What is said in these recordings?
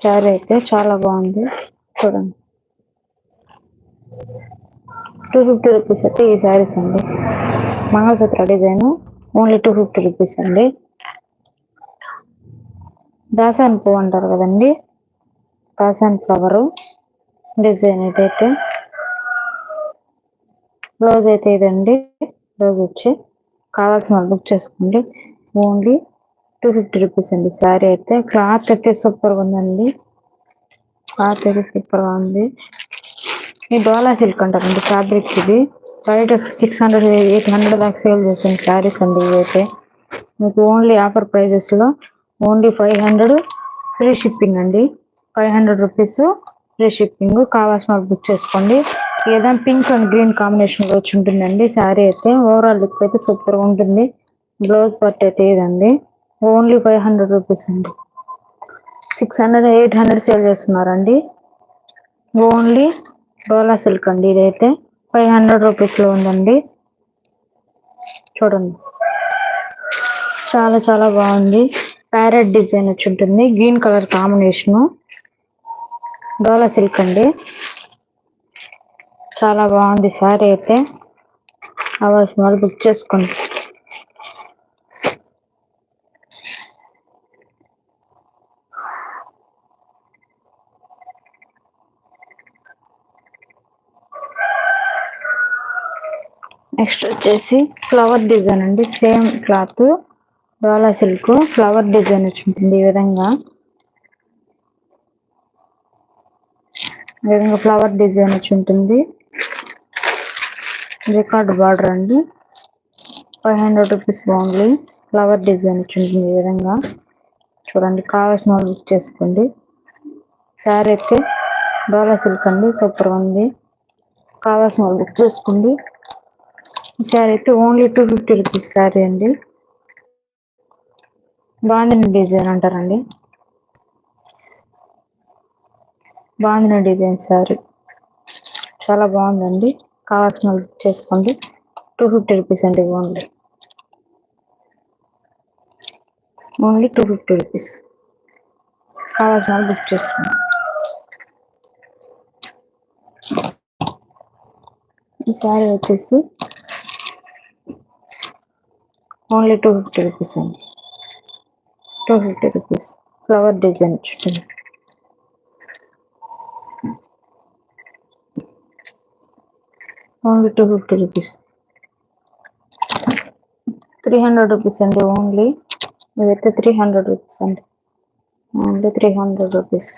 శారీ అయితే చాలా బాగుంది చూడండి. 250 రూపీస్ అయితే ఈ శారీస్ అండి. మంగళసూత్ర డిజైన్ ఓన్లీ 250 రూపీస్ అండి. దాసాని పువ్వు అంటారు కదండి, దాసాని ఫ్లవరు డిజైన్ ఇదైతే. బ్లౌజ్ అయితే ఇదండి. బ్లౌజ్ వచ్చి కావాల్సిన వాళ్ళు బుక్ చేసుకోండి. ఓన్లీ 250 రూపీస్ అండి. శారీ అయితే క్లాత్ అయితే సూపర్గా ఉందండి. క్లాత్ అయితే సూపర్గా ఉంది. ఈ డోలా సిల్క్ అంటారండి ఫ్యాబ్రిక్. ఇది బయట 600 800 దాకా సేల్ చేసిన శారీస్ అండి. ఇవైతే మీకు ఓన్లీ ఆఫర్ ప్రైజెస్లో ఓన్లీ 500 ఫ్రీ షిప్పింగ్ అండి. 500 రూపీస్ ఫ్రీ షిప్పింగ్. కావాల్సిన వాళ్ళు బుక్ చేసుకోండి. ఏదైనా పింక్ అండ్ గ్రీన్ కాంబినేషన్లో వచ్చి ఉంటుందండి శారీ అయితే. ఓవరాల్ లుక్ అయితే సూపర్గా ఉంటుంది. బ్లౌజ్ పార్ట్ అయితే ఇదండి. ఓన్లీ 500 రూపీస్ అండి. 600 800 సేల్ చేస్తున్నారండి. ఓన్లీ డోలా సిల్క్ అండి. ఇదైతే 500 రూపీస్లో ఉందండి. చూడండి చాలా చాలా బాగుంది. ప్యారెట్ డిజైన్ వచ్చి ఉంటుంది, గ్రీన్ కలర్ కాంబినేషను. డోలా సిల్క్ అండి. చాలా బాగుంది శారీ అయితే. కావాల్సిన వాళ్ళు బుక్ చేసుకోండి. నెక్స్ట్ వచ్చేసి ఫ్లవర్ డిజైన్ అండి. సేమ్ క్లాత్ డోలా సిల్క్ ఫ్లవర్ డిజైన్ వచ్చి ఉంటుంది. ఈ విధంగా ఫ్లవర్ డిజైన్ వచ్చి ఉంటుంది. రికార్డ్ బార్డర్ అండి. 500 రూపీస్ ఓన్లీ. ఫ్లవర్ డిజైన్ వచ్చి ఉంటుంది ఈ విధంగా. చూడండి కావాల్సిన వాళ్ళు బుక్ చేసుకోండి. శారీ అయితే డోలా సిల్క్ అండి, సూపర్ ఉంది. కావాల్సిన వాళ్ళు బుక్ చేసుకోండి. ఈ శారీ అయితే ఓన్లీ 250 రూపీస్ శారీ అండి. బాందిని డిజైన్ అంటారండి. బాందిని డిజైన్ శారీ చాలా బాగుందండి. కావాల్సిన వాళ్ళు బుక్ చేసుకోండి. 250 రూపీస్ అండి. Only 250 rupees. కావాల్సిన వాళ్ళు బుక్ చేసుకోండి. ఈ శారీ వచ్చేసి ఓన్లీ 250 రూపీస్ అండి. 250 రూపీస్ ఫ్లవర్ డిజైన్ వచ్చింది. Only 250 rupees. 300 రూపీస్ అండి ఓన్లీ. ఇదైతే 300 రూపీస్ అండి. Only 300 rupees.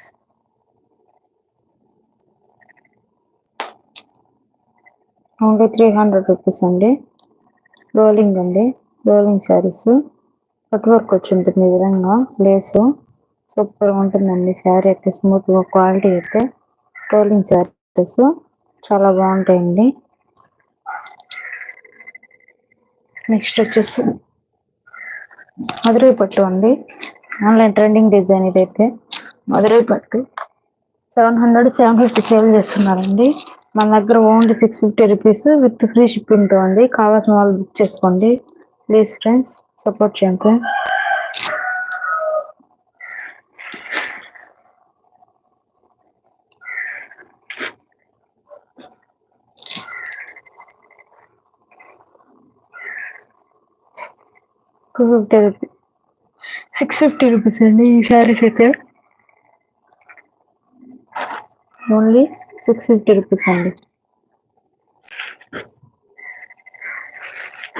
ఓన్లీ 300 రూపీస్ అండి. రోలింగ్ అండి. రోలింగ్ శారీస్ కట్ వర్క్ వచ్చి ఉంటుంది ఈ విధంగా. లేసు సూపర్గా ఉంటుందండి. శారీ అయితే స్మూత్గా క్వాలిటీ అయితే. రోలింగ్ శారీస్ చాలా బాగుంటాయండి. నెక్స్ట్ వచ్చేసి మధురై పట్టు అండి. ఆన్లైన్ ట్రెండింగ్ డిజైన్ ఇదైతే. మధురై పట్టు 700 750 సేల్ చేస్తున్నారండి. మన దగ్గర ఓన్లీ 650 రూపీస్ విత్ ఫ్రీ షిప్పింగ్తో అండి. కావాల్సిన వాళ్ళు బుక్ చేసుకోండి. ప్లీజ్ ఫ్రెండ్స్ సపోర్ట్ చేయండి ఫ్రెండ్స్. $250 650 రూపీస్ అండి ఈ శారీస్ అయితే. ఓన్లీ 650 రూపీస్ అండి.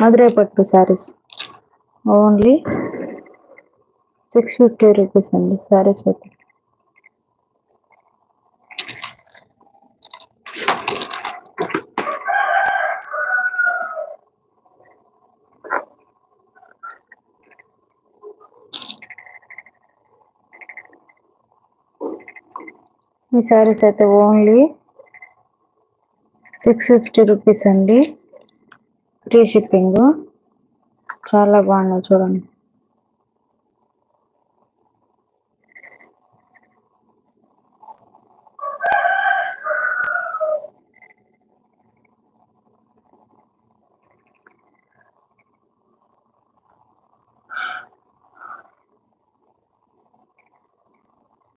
మధురై పట్టు శారీస్ ఓన్లీ 650 రూపీస్ అండి శారీస్ అయితే. ఈ శారీస్ అయితే ఓన్లీ 650 రూపీస్ అండి. Free shipping. చాలా బాగున్నాయి చూడండి.